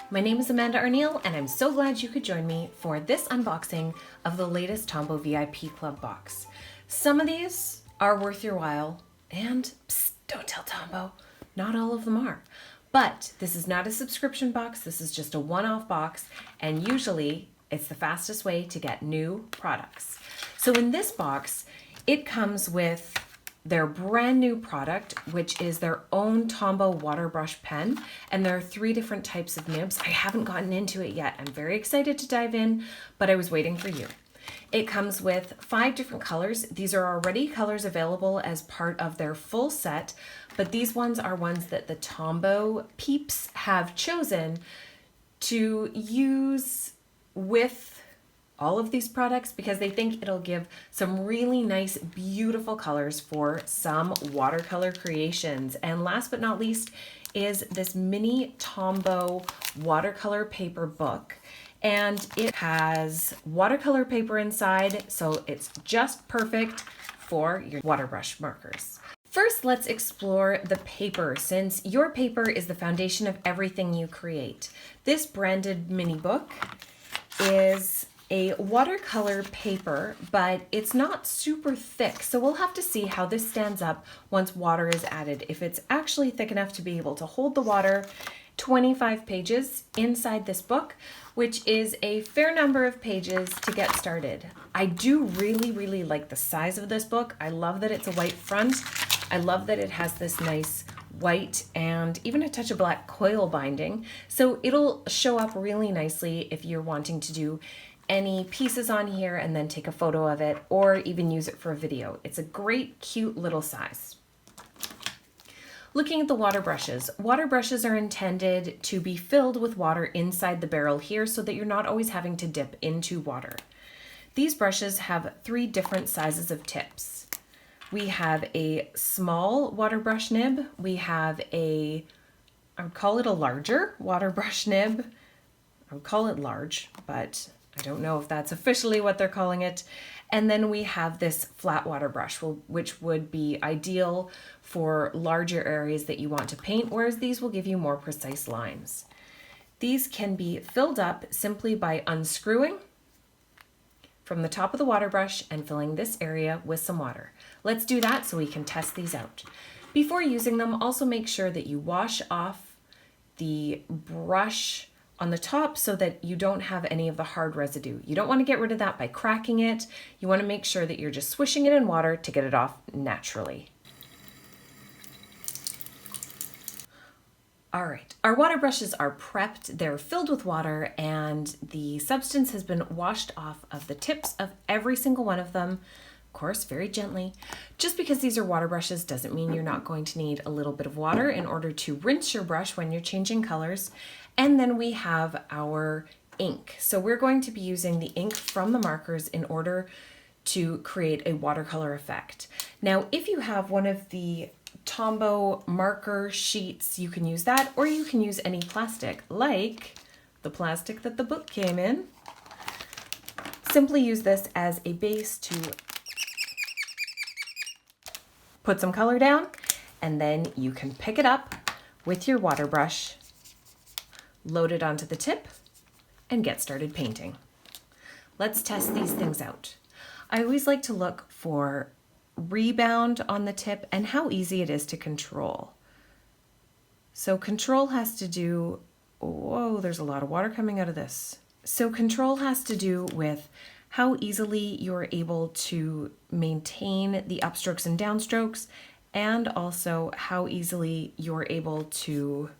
My name is Amanda Arneill, and I'm so glad you could join me for this unboxing of the latest Tombow VIP Club box. Some of these are worth your while, and psst, don't tell Tombow, not all of them are. But this is not a subscription box, this is just a one-off box, and usually it's the fastest way to get new products. So in this box, it comes with their brand new product, which is their own Tombow Waterbrush pen. And there are 3 different types of nibs. I haven't gotten into it yet. I'm very excited to dive in, but I was waiting for you. It comes with 5 different colors. These are already colors available as part of their full set, but these ones are ones that the Tombow peeps have chosen to use with all of these products because they think it'll give some really nice, beautiful colors for some watercolor creations. And last but not least is this mini Tombow watercolor paper book. And it has watercolor paper inside, so it's just perfect for your waterbrush markers. First, let's explore the paper, since your paper is the foundation of everything you create. This branded mini book is a watercolor paper, but it's not super thick, so we'll have to see how this stands up once water is added. If it's actually thick enough to be able to hold the water. 25 pages inside this book, which is a fair number of pages to get started. I do really like the size of this book. I love that it's a white front. I love that it has this nice white and even a touch of black coil binding, so it'll show up really nicely if you're wanting to do any pieces on here and then take a photo of it, or even use it for a video. It's a great, cute little size. Looking at the water brushes. Water brushes are intended to be filled with water inside the barrel here so that you're not always having to dip into water. These brushes have 3 different sizes of tips. We have a small water brush nib. We have I would call it a larger water brush nib. I would call it large, but I don't know if that's officially what they're calling it. And then we have this flat water brush, which would be ideal for larger areas that you want to paint, whereas these will give you more precise lines. These can be filled up simply by unscrewing from the top of the water brush and filling this area with some water. Let's do that so we can test these out. Before using them, also make sure that you wash off the brush on the top so that you don't have any of the hard residue. You don't want to get rid of that by cracking it. You want to make sure that you're just swishing it in water to get it off naturally. All right, our water brushes are prepped. They're filled with water and the substance has been washed off of the tips of every single one of them. Of course, very gently. Just because these are water brushes doesn't mean you're not going to need a little bit of water in order to rinse your brush when you're changing colors. And then we have our ink. So we're going to be using the ink from the markers in order to create a watercolor effect. Now, if you have one of the Tombow marker sheets, you can use that, or you can use any plastic, like the plastic that the book came in. Simply use this as a base to put some color down, and then you can pick it up with your water brush, load it onto the tip, and get started painting. Let's test these things out. I always like to look for rebound on the tip and how easy it is to control. So control has to do, whoa, there's a lot of water coming out of this. So control has to do with how easily you're able to maintain the upstrokes and downstrokes, and also how easily you're able to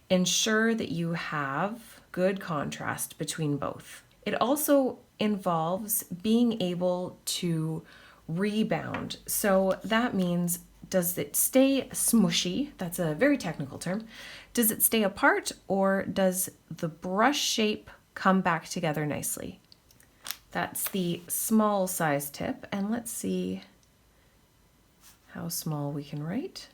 ensure that you have good contrast between both. It also involves being able to rebound. So that means, does it stay smushy? That's a very technical term. Does it stay apart, or does the brush shape come back together nicely? That's the small size tip, and let's see how small we can write.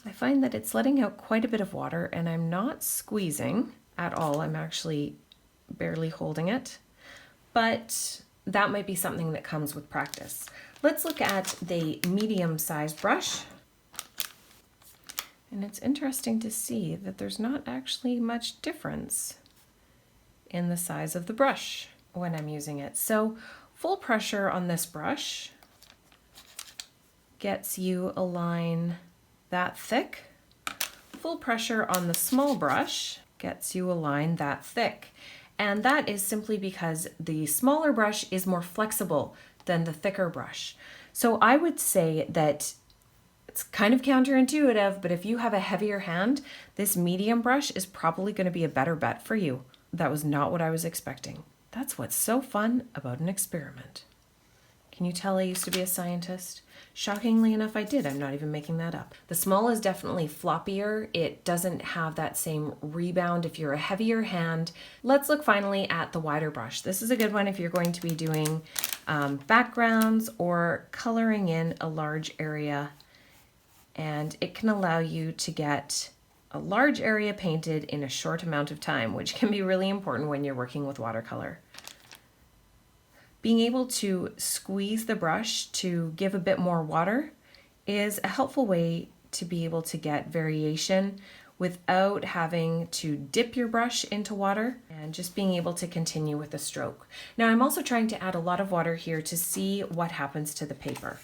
I find that it's letting out quite a bit of water, and I'm not squeezing at all. I'm actually barely holding it, but that might be something that comes with practice. Let's look at the medium-sized brush. And it's interesting to see that there's not actually much difference in the size of the brush when I'm using it. So full pressure on this brush gets you a line that thick. Full pressure on the small brush gets you a line that thick. And that is simply because the smaller brush is more flexible than the thicker brush. So I would say that it's kind of counterintuitive, but if you have a heavier hand, this medium brush is probably going to be a better bet for you. That was not what I was expecting. That's what's so fun about an experiment. Can you tell I used to be a scientist? Shockingly enough, I did. I'm not even making that up. The small is definitely floppier. It doesn't have that same rebound if you're a heavier hand. Let's look finally at the wider brush. This is a good one if you're going to be doing backgrounds or coloring in a large area. And it can allow you to get a large area painted in a short amount of time, which can be really important when you're working with watercolor. Being able to squeeze the brush to give a bit more water is a helpful way to be able to get variation without having to dip your brush into water, and just being able to continue with the stroke. Now I'm also trying to add a lot of water here to see what happens to the paper.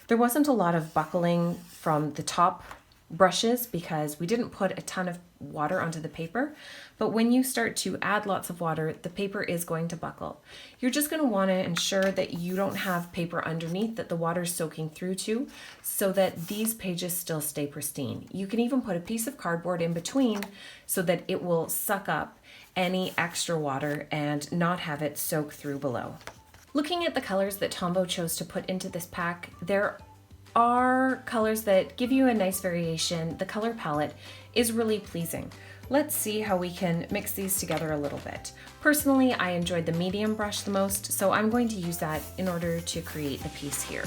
There wasn't a lot of buckling from the top brushes because we didn't put a ton of water onto the paper, but when you start to add lots of water, the paper is going to buckle. You're just going to want to ensure that you don't have paper underneath that the water's soaking through to, so that these pages still stay pristine. You can even put a piece of cardboard in between so that it will suck up any extra water and not have it soak through below. Looking at the colors that Tombow chose to put into this pack, there are colors that give you a nice variation. The color palette is really pleasing. Let's see how we can mix these together a little bit. Personally, I enjoyed the medium brush the most, so I'm going to use that in order to create the piece here.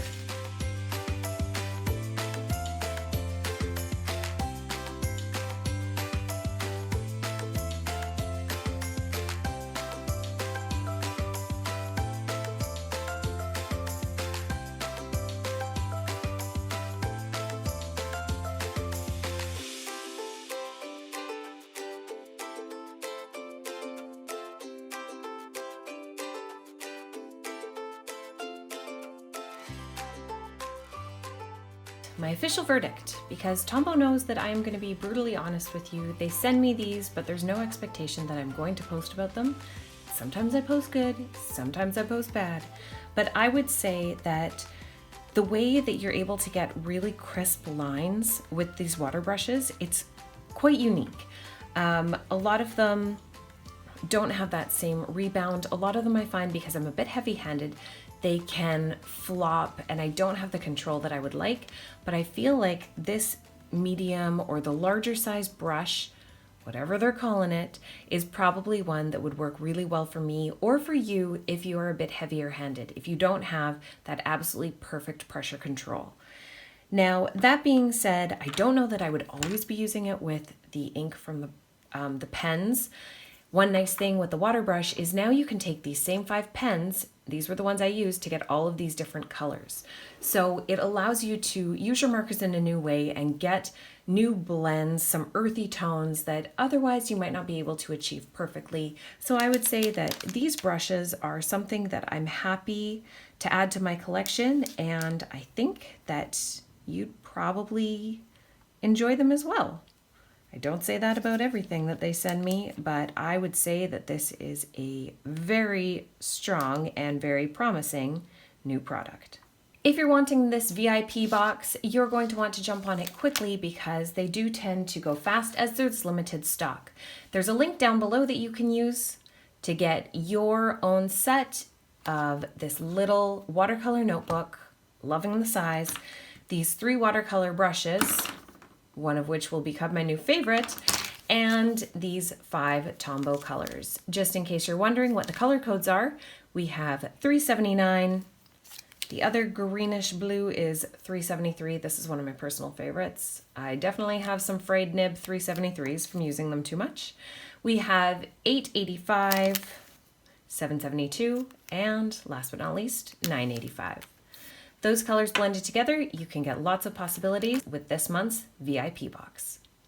My official verdict, because Tombow knows that I am going to be brutally honest with you. They send me these, but there's no expectation that I'm going to post about them. Sometimes I post good, sometimes I post bad, but I would say that the way that you're able to get really crisp lines with these water brushes, it's quite unique. A lot of them don't have that same rebound. A lot of them I find, because I'm a bit heavy-handed, they can flop and I don't have the control that I would like, but I feel like this medium or the larger size brush, whatever they're calling it, is probably one that would work really well for me or for you if you are a bit heavier handed, if you don't have that absolutely perfect pressure control. Now, that being said, I don't know that I would always be using it with the ink from the pens. One nice thing with the water brush is now you can take these same 5 pens, these were the ones I used, to get all of these different colors. So it allows you to use your markers in a new way and get new blends, some earthy tones that otherwise you might not be able to achieve perfectly. So I would say that these brushes are something that I'm happy to add to my collection, and I think that you'd probably enjoy them as well. I don't say that about everything that they send me, but I would say that this is a very strong and very promising new product. If you're wanting this VIP box, you're going to want to jump on it quickly because they do tend to go fast as there's limited stock. There's a link down below that you can use to get your own set of this little watercolor notebook, loving the size, these 3 watercolor brushes, one of which will become my new favorite, and these 5 Tombow colors. Just in case you're wondering what the color codes are, we have 379, the other greenish blue is 373. This is one of my personal favorites. I definitely have some frayed nib 373s from using them too much. We have 885, 772, and last but not least, 985. Those colors blended together, you can get lots of possibilities with this month's VIP box.